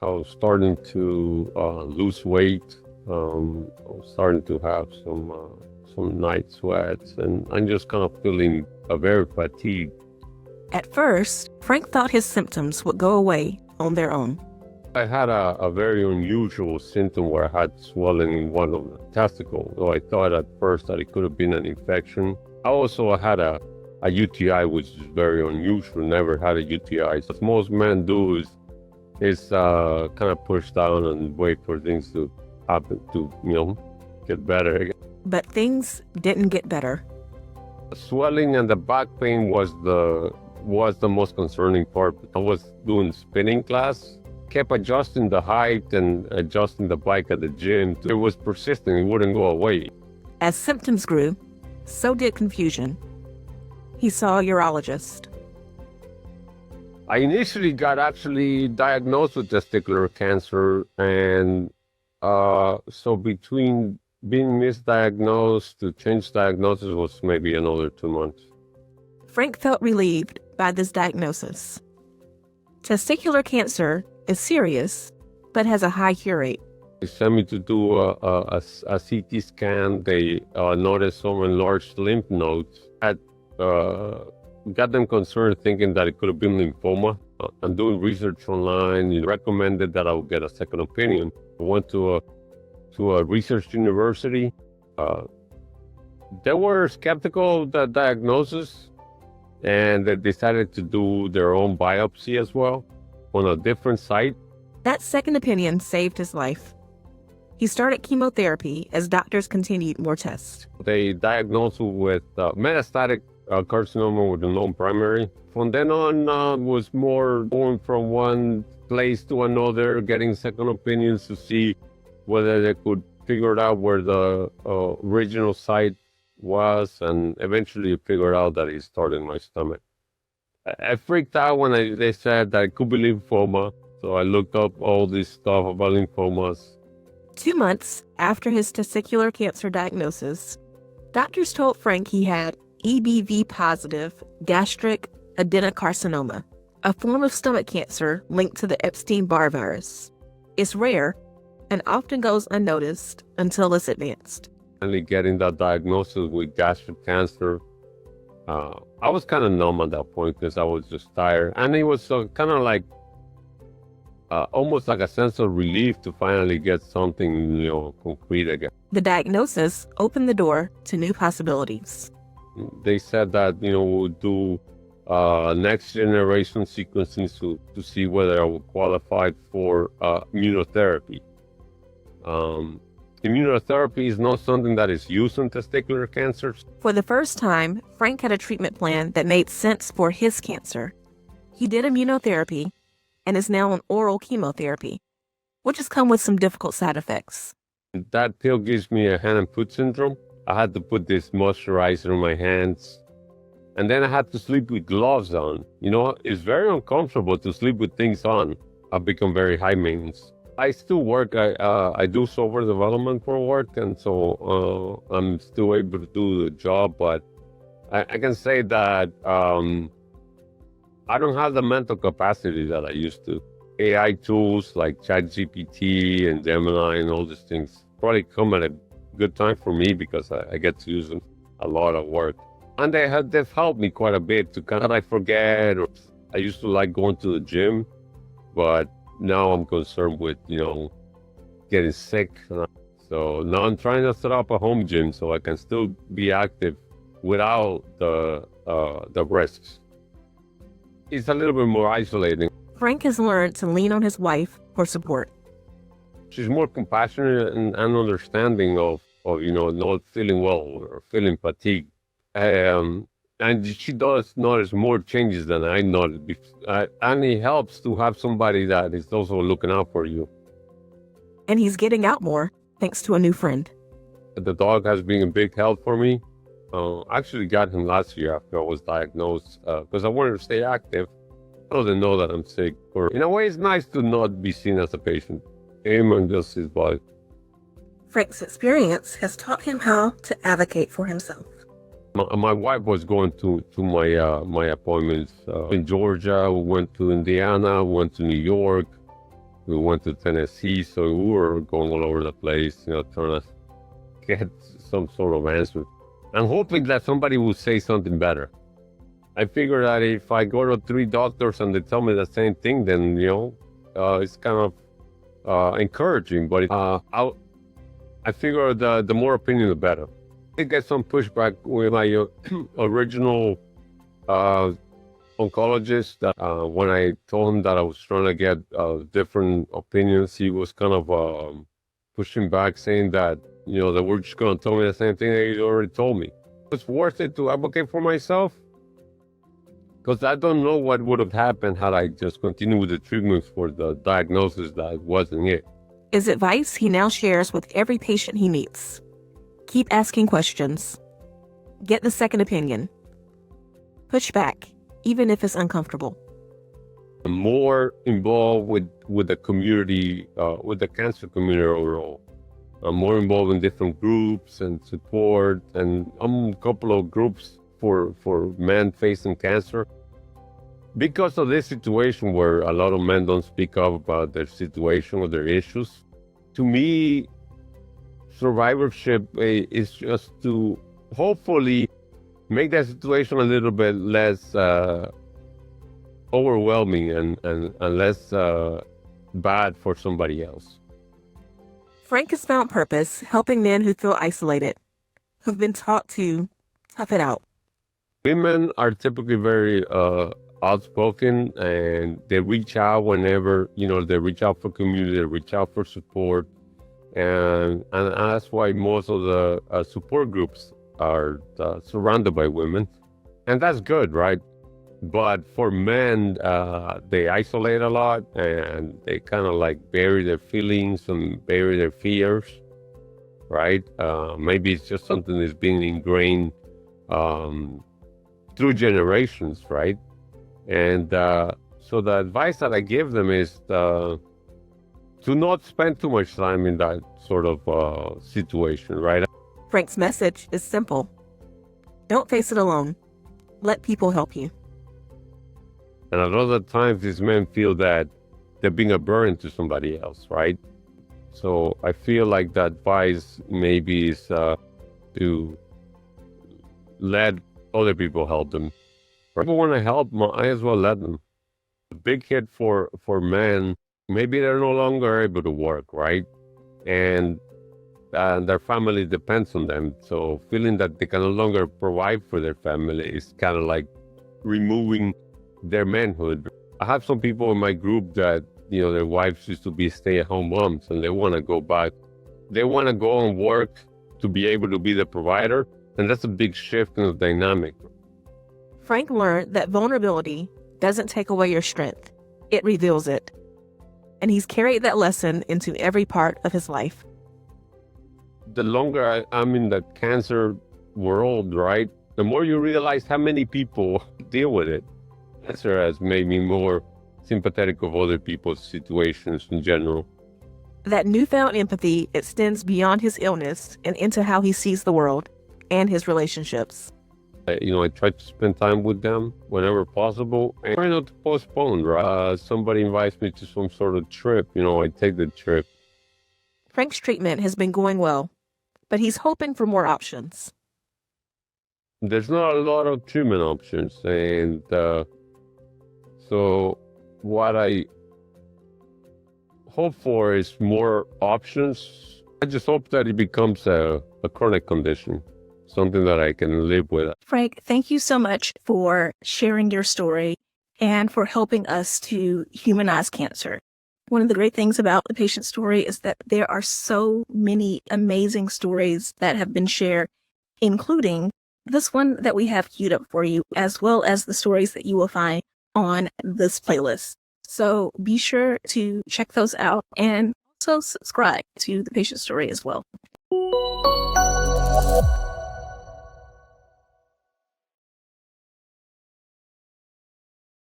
I was starting to lose weight. I was starting to have some night sweats, and I'm just kind of feeling very fatigued. At first, Frank thought his symptoms would go away on their own. I had a very unusual symptom where I had swelling in one of the testicles. So I thought at first that it could have been an infection. I also had a UTI, which is very unusual. Never had a UTI. What most men do is kind of push down and wait for things to happen to, get better. But things didn't get better. The swelling and the back pain was the most concerning part. I was doing spinning class, kept adjusting the height and adjusting the bike at the gym. It was persistent. It wouldn't go away. As symptoms grew, so did confusion. He saw a urologist. I initially got actually diagnosed with testicular cancer, and so between being misdiagnosed to change diagnosis was maybe another 2 months. Frank felt relieved by this diagnosis. Testicular cancer is serious, but has a high cure rate. They sent me to do a CT scan. They noticed some enlarged lymph nodes. I got them concerned, thinking that it could have been lymphoma. I'm doing research online. It recommended that I would get a second opinion. I went to a research university. They were skeptical of the diagnosis, and they decided to do their own biopsy as well on a different site. That second opinion saved his life. He started chemotherapy as doctors continued more tests. They diagnosed him with metastatic carcinoma with a known primary. From then on, was more going from one place to another, getting second opinions to see whether they could figure out where the original site was, and eventually figured out that it started in my stomach. I freaked out when they said that it could be lymphoma, so I looked up all this stuff about lymphomas. 2 months after his testicular cancer diagnosis, doctors told Frank he had EBV-positive gastric adenocarcinoma, a form of stomach cancer linked to the Epstein-Barr virus. It's rare and often goes unnoticed until it's advanced. Finally getting that diagnosis with gastric cancer, I was kind of numb at that point because I was just tired. And it was kind of like almost like a sense of relief to finally get something, concrete again. The diagnosis opened the door to new possibilities. They said that, we'll do next generation sequencing to see whether I would qualify for immunotherapy. Immunotherapy is not something that is used in testicular cancers. For the first time, Frank had a treatment plan that made sense for his cancer. He did immunotherapy and is now on oral chemotherapy, which has come with some difficult side effects. That pill gives me a hand and foot syndrome. I had to put this moisturizer on my hands, and then I had to sleep with gloves on. It's very uncomfortable to sleep with things on. I've become very high maintenance. I still work. I do software development for work, and so I'm still able to do the job. But I can say that I don't have the mental capacity that I used to. AI tools like ChatGPT and Gemini and all these things probably come at a good time for me because I get to use them a lot at work. And they've helped me quite a bit to kind of forget. I used to like going to the gym, but now I'm concerned with, getting sick. So now I'm trying to set up a home gym so I can still be active without the risks. It's a little bit more isolating. Frank has learned to lean on his wife for support. She's more compassionate and understanding of not feeling well or feeling fatigued. And she does notice more changes than I noticed. And it helps to have somebody that is also looking out for you. And he's getting out more thanks to a new friend. The dog has been a big help for me. I actually got him last year after I was diagnosed because I wanted to stay active. I doesn't know that I'm sick. Or in a way, it's nice to not be seen as a patient. Him and just his body. Frank's experience has taught him how to advocate for himself. My wife was going to my appointments in Georgia. We went to Indiana. We went to New York. We went to Tennessee, so we were going all over the place, trying to get some sort of answer. I'm hoping that somebody will say something better. I figure that if I go to 3 doctors and they tell me the same thing, then, it's kind of encouraging. But I figure the more opinion, the better. I get some pushback with my original oncologist. When I told him that I was trying to get different opinions, he was kind of pushing back, saying that, that we're just going to tell me the same thing that he already told me. It's worth it to advocate for myself, because I don't know what would have happened had I just continued with the treatments for the diagnosis that wasn't it. His advice he now shares with every patient he meets. Keep asking questions. Get the second opinion. Push back, even if it's uncomfortable. I'm more involved with the community, with the cancer community overall. I'm more involved in different groups and support, and I'm a couple of groups for men facing cancer. Because of this situation where a lot of men don't speak up about their situation or their issues, to me, survivorship is just to hopefully make that situation a little bit less overwhelming and less bad for somebody else. Frank has found purpose helping men who feel isolated, who've been taught to tough it out. Women are typically very outspoken, and they reach out whenever, they reach out for community, they reach out for support. And that's why most of the support groups are surrounded by women. And that's good, right? But for men, they isolate a lot, and they kind of like bury their feelings and bury their fears, right? Maybe it's just something that's been ingrained through generations, right? And so the advice that I give them is to not spend too much time in that sort of situation, right? Frank's message is simple. Don't face it alone. Let people help you. And a lot of times these men feel that they're being a burden to somebody else, right? So I feel like the advice maybe is to let other people help them. People want to help, I as well let them. The big hit for men, maybe they're no longer able to work, right? And their family depends on them. So feeling that they can no longer provide for their family is kind of like removing their manhood. I have some people in my group that, their wives used to be stay-at-home moms, and they want to go back. They want to go and work to be able to be the provider, and that's a big shift in the dynamic. Frank learned that vulnerability doesn't take away your strength. It reveals it. And he's carried that lesson into every part of his life. The longer I'm in the cancer world, right, the more you realize how many people deal with it. Cancer has made me more sympathetic of other people's situations in general. That newfound empathy extends beyond his illness and into how he sees the world and his relationships. I try to spend time with them whenever possible, and try not to postpone. Right? Somebody invites me to some sort of trip, I take the trip. Frank's treatment has been going well, but he's hoping for more options. There's not a lot of treatment options, and so what I hope for is more options. I just hope that it becomes a chronic condition, something that I can live with. Frank, thank you so much for sharing your story and for helping us to humanize cancer. One of the great things about the patient story is that there are so many amazing stories that have been shared, including this one that we have queued up for you, as well as the stories that you will find on this playlist. So be sure to check those out and also subscribe to the patient story as well.